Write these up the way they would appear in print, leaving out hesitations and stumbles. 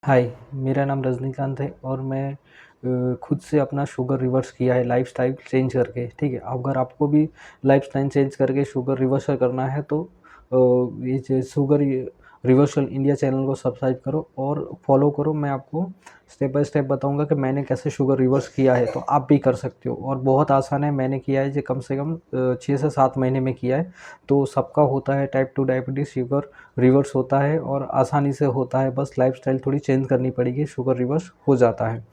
हाय, मेरा नाम रजनीकांत है और मैं खुद से अपना शुगर रिवर्स किया है लाइफ़स्टाइल चेंज करके, ठीक है? अगर आपको भी लाइफ़स्टाइल चेंज करके शुगर रिवर्सल करना है तो ये जो शुगर रिवर्सल इंडिया चैनल को सब्सक्राइब करो और फॉलो करो। मैं आपको स्टेप बाय स्टेप बताऊँगा कि मैंने कैसे शुगर रिवर्स किया है, तो आप भी कर सकते हो और बहुत आसान है। मैंने किया है, ये कम से कम 6 से 7 महीने में किया है। तो सबका होता है टाइप 2 डायबिटीज़, शुगर रिवर्स होता है और आसानी से होता है, बस लाइफ़स्टाइल थोड़ी चेंज करनी पड़ेगी, शुगर रिवर्स हो जाता है।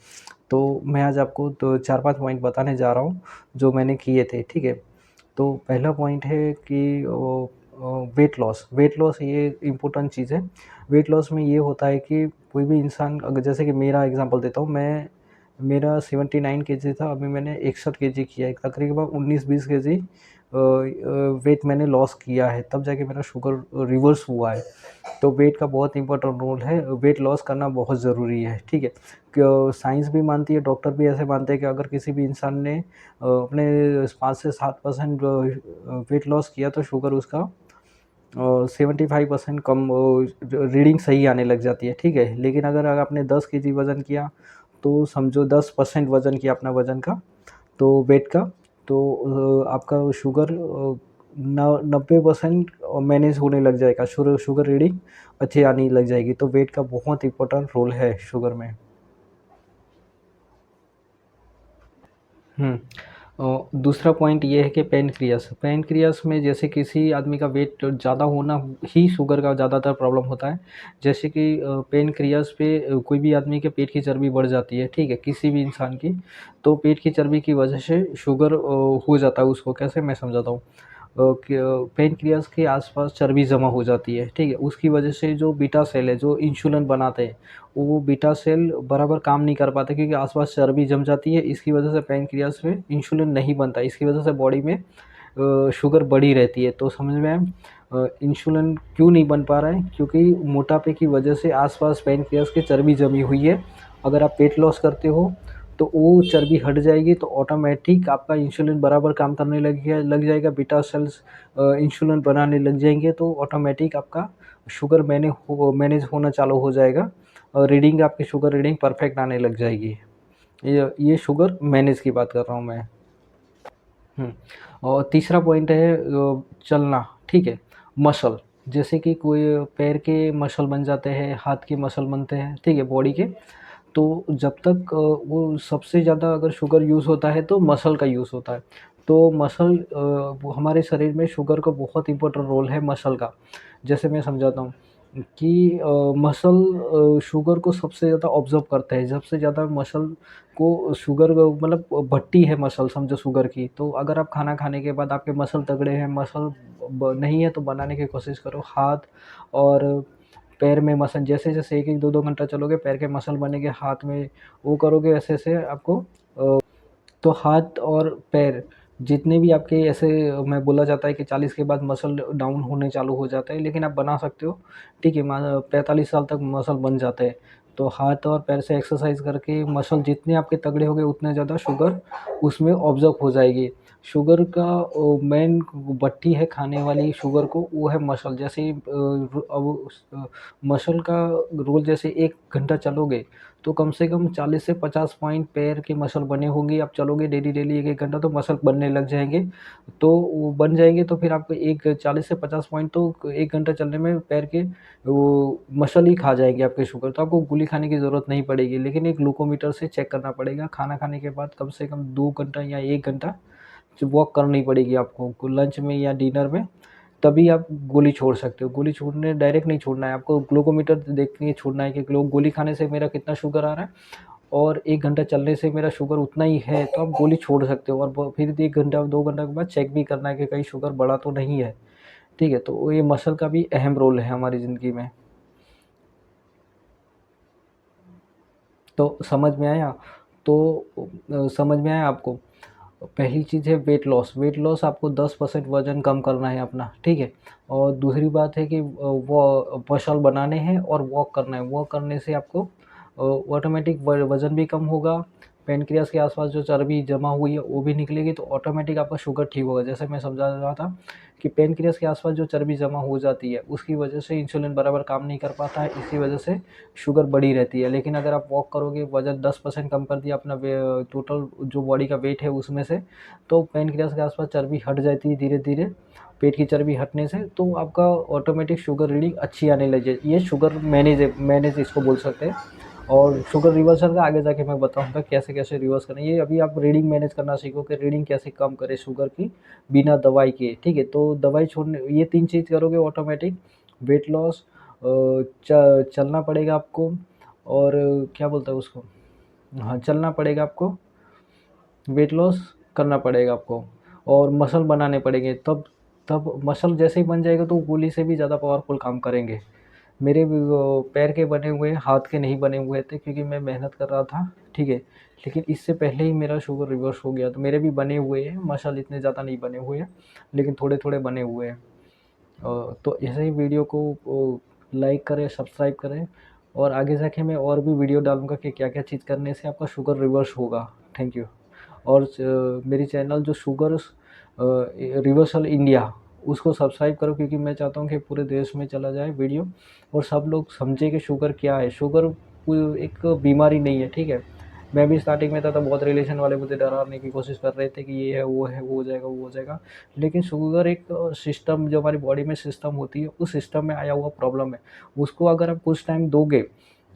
तो मैं आज आपको तो 4-5 पॉइंट बताने जा रहा हूँ, जो मैंने किए थे, ठीक है? तो पहला पॉइंट है कि वेट लॉस ये इम्पोर्टेंट चीज़ है। वेट लॉस में ये होता है कि कोई भी इंसान अगर जैसे कि मेरा एग्ज़ाम्पल देता हूँ, मेरा 79 केजी था, अभी मैंने 61 केजी किया है, तकरीबन 19-20 केजी वेट मैंने लॉस किया है, तब जाके मेरा शुगर रिवर्स हुआ है। तो वेट का बहुत इम्पोर्टेंट रोल है, वेट लॉस करना बहुत ज़रूरी है, ठीक है? साइंस भी मानती है, डॉक्टर भी ऐसे मानते हैं कि अगर किसी भी इंसान ने अपने 5 से 7% वेट लॉस किया तो शुगर उसका 75% कम रीडिंग सही आने लग जाती है, ठीक है? लेकिन अगर आपने 10 केजी वज़न किया, तो समझो 10% वज़न किया अपना वज़न का, तो वेट का, तो आपका शुगर 90% मैनेज होने लग जाएगा, शुगर रीडिंग अच्छी आने लग जाएगी, तो वेट का बहुत इम्पोर्टेंट रोल है शुगर में। हुँ। दूसरा पॉइंट ये है कि पैनक्रियाज़ पैनक्रियाज़ में जैसे किसी आदमी का वेट ज़्यादा होना ही शुगर का ज़्यादातर प्रॉब्लम होता है। जैसे कि पैनक्रियाज़ पे कोई भी आदमी के पेट की चर्बी बढ़ जाती है, ठीक है? किसी भी इंसान की, तो पेट की चर्बी की वजह से शुगर हो जाता है उसको। कैसे मैं समझाता हूँ। पैनक्रियाज़ के आस-पास चर्बी जमा हो जाती है, ठीक है? उसकी वजह से जो बीटा सेल है, जो इंसुलिन बनाते हैं, वो बीटा सेल बराबर काम नहीं कर पाते क्योंकि आस-पास चर्बी जम जाती है। इसकी वजह से पैनक्रियाज़ में इंसुलिन नहीं बनता, इसकी वजह से बॉडी में शुगर बढ़ी रहती है। तो समझ में आया? इंसुलिन क्यों नहीं बन पा रहा है? क्योंकि मोटापे की वजह से आस-पास पैनक्रियाज़ के चर्बी जमी हुई है। अगर आप वेट लॉस करते हो, तो वो चर्बी हट जाएगी तो ऑटोमैटिक आपका इंसुलिन बराबर काम करने लग जाएगा, बीटा सेल्स इंसुलिन बनाने लग जाएँगे, तो ऑटोमैटिक आपका शुगर मैनेज होना चालू हो जाएगा और रीडिंग आपकी शुगर रीडिंग परफेक्ट आने लग जाएगी। ये शुगर मैनेज की बात कर रहा हूँ मैं। हुँ। और तीसरा पॉइंट है चलना, ठीक है? मसल, जैसे कि कोई पैर के मसल बन जाते हैं, हाथ के मसल बनते हैं, ठीक है? बॉडी के, तो जब तक वो सबसे ज़्यादा अगर शुगर यूज़ होता है तो मसल का यूज़ होता है। तो मसल वो हमारे शरीर में शुगर का बहुत इम्पोर्टेंट रोल है मसल का। जैसे मैं समझाता हूँ कि मसल शुगर को सबसे ज़्यादा ऑब्ज़र्व करता है। सबसे ज़्यादा मसल को शुगर मतलब भट्टी है मसल समझो शुगर की। तो अगर आप खाना खाने के बाद आपके मसल तगड़े हैं, मसल ब नहीं है तो बनाने की कोशिश करो। हाथ और पैर में मसल जैसे-जैसे 1-1, 2-2 घंटा चलोगे पैर के मसल बनेंगे, हाथ में वो करोगे ऐसे-ऐसे आपको तो हाथ और पैर जितने भी आपके ऐसे मैं बोला जाता है कि 40 के बाद मसल डाउन होने चालू हो जाता है, लेकिन आप बना सकते हो, ठीक है? 45 साल तक मसल बन जाते हैं। तो हाथ और पैर से एक्सरसाइज़ करके मसल जितने आपके तगड़े होंगे उतने ज़्यादा शुगर उसमें ऑब्ज़र्व हो जाएगी। शुगर का मेन भट्टी है खाने वाली शुगर को, वो है मसल। जैसे ही मसल का रोल जैसे 1 घंटा चलोगे तो कम से कम 40 से 50 पॉइंट पैर की मसल बने होंगी, आप चलोगे डेली-डेली 1-1 घंटा तो मसल बनने लग जाएँगे। तो वो बन जाएँगे तो फिर आपको एक 40 से 50 पॉइंट तो 1 घंटा चलने में पैर के वो मसल ही खा जाएँगे आपके शुगर, तो आपको गोली खाने की ज़रूरत नहीं पड़ेगी। लेकिन एक ग्लूकोमीटर से चेक करना पड़ेगा, खाना खाने के बाद कम से कम 2 घंटा या 1 घंटा वॉक करनी पड़ेगी आपको लंच में या डिनर में। तभी आप गोली छोड़ सकते हो। गोली छोड़ने डायरेक्ट नहीं छोड़ना है, आपको ग्लूकोमीटर देख के छोड़ना है कि गोली खाने से मेरा कितना शुगर आ रहा है और 1 घंटा चलने से मेरा शुगर उतना ही है, तो आप गोली छोड़ सकते हो और ब फिर 1 घंटा 2 घंटा के बाद चेक भी करना है कि कहीं शुगर बढ़ा तो नहीं है, ठीक है? तो ये मसल का भी अहम रोल है हमारी ज़िंदगी में। तो समझ में आया? तो समझ में आया आपको? पहली चीज़ है वेट लॉस आपको 10% वज़न कम करना है अपना, ठीक है? और दूसरी बात है कि वो मसल बनाने हैं और वॉक करना है। वॉक करने से आपको ऑटोमेटिक व वज़न भी कम होगा, पैनक्रियास के आसपास जो चर्बी जमा हुई है वो भी निकलेगी, तो ऑटोमेटिक आपका शुगर ठीक होगा। जैसे मैं समझा रहा था कि पैनक्रियास के आसपास जो चर्बी जमा हो जाती है उसकी वजह से इंसुलिन बराबर काम नहीं कर पाता है, इसी वजह से शुगर बढ़ी रहती है। लेकिन अगर आप वॉक करोगे, वजन 10% कम कर दिया अपना टोटल जो बॉडी का वेट है उसमें से, तो पैनक्रियास के आसपास चर्बी हट जाती है धीरे धीरे, पेट की चर्बी हटने से, तो आपका ऑटोमेटिक शुगर रीडिंग अच्छी आने लग जाए। ये शुगर मैनेज इसको बोल सकते हैं। और शुगर रिवर्सल का आगे जाके मैं बताऊंगा कैसे कैसे रिवर्स करना है। ये अभी आप रीडिंग मैनेज करना सीखो कि रीडिंग कैसे कम करें शुगर की बिना दवाई के, ठीक है। तो दवाई छोड़ने, ये 3 चीज़ करोगे ऑटोमेटिक वेट लॉस, चलना पड़ेगा आपको, और क्या बोलते हैं उसको, हाँ चलना पड़ेगा आपको, वेट लॉस करना पड़ेगा आपको, और मसल बनाने पड़ेंगे। तब तब मसल जैसे ही बन जाएगा तो गोली से भी ज़्यादा पावरफुल काम करेंगे। मेरे भी वो पैर के बने हुए, हाथ के नहीं बने हुए थे क्योंकि मैं मेहनत कर रहा था, ठीक है। लेकिन इससे पहले ही मेरा शुगर रिवर्स हो गया। तो मेरे भी बने हुए हैं, मसल इतने ज़्यादा नहीं बने हुए हैं, लेकिन थोड़े थोड़े बने हुए हैं। तो ऐसे ही वीडियो को लाइक करें, सब्सक्राइब करें, और आगे जाके मैं और भी वीडियो डालूंगा कि क्या क्या चीज़ करने से आपका शुगर रिवर्स होगा। Thank you. और मेरी चैनल जो शुगर रिवर्सल इंडिया, उसको सब्सक्राइब करो, क्योंकि मैं चाहता हूँ कि पूरे देश में चला जाए वीडियो और सब लोग समझे कि शुगर क्या है। शुगर कोई एक बीमारी नहीं है, ठीक है। मैं भी स्टार्टिंग में था तो बहुत रिलेशन वाले मुझे डराने की कोशिश कर रहे थे कि ये है, वो हो जाएगा, वो हो जाएगा। लेकिन शुगर एक सिस्टम, जो हमारी बॉडी में सिस्टम होती है, उस सिस्टम में आया हुआ प्रॉब्लम है। उसको अगर आप कुछ टाइम दोगे,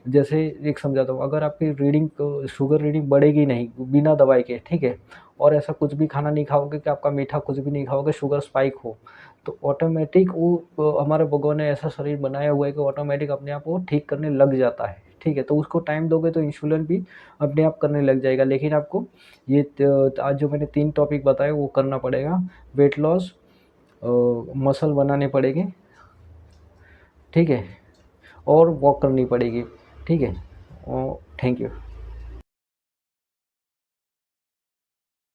जैसे एक समझाता हूँ, अगर आपकी शुगर रीडिंग बढ़ेगी नहीं बिना दवाई के, ठीक है, और ऐसा कुछ भी खाना नहीं खाओगे कि आपका मीठा कुछ भी नहीं खाओगे, शुगर स्पाइक हो, तो ऑटोमेटिक वो हमारे भगवान ने ऐसा शरीर बनाया हुआ है कि ऑटोमेटिक अपने आप वो ठीक करने लग जाता है, ठीक है। तो उसको टाइम दोगे तो इंसुलिन भी अपने आप करने लग जाएगा। लेकिन आपको ये आज जो मैंने 3 टॉपिक बताए वो करना पड़ेगा। वेट लॉस, मसल बनाने पड़ेंगे, ठीक है, और वॉक करनी पड़ेगी, ठीक है। Thank you.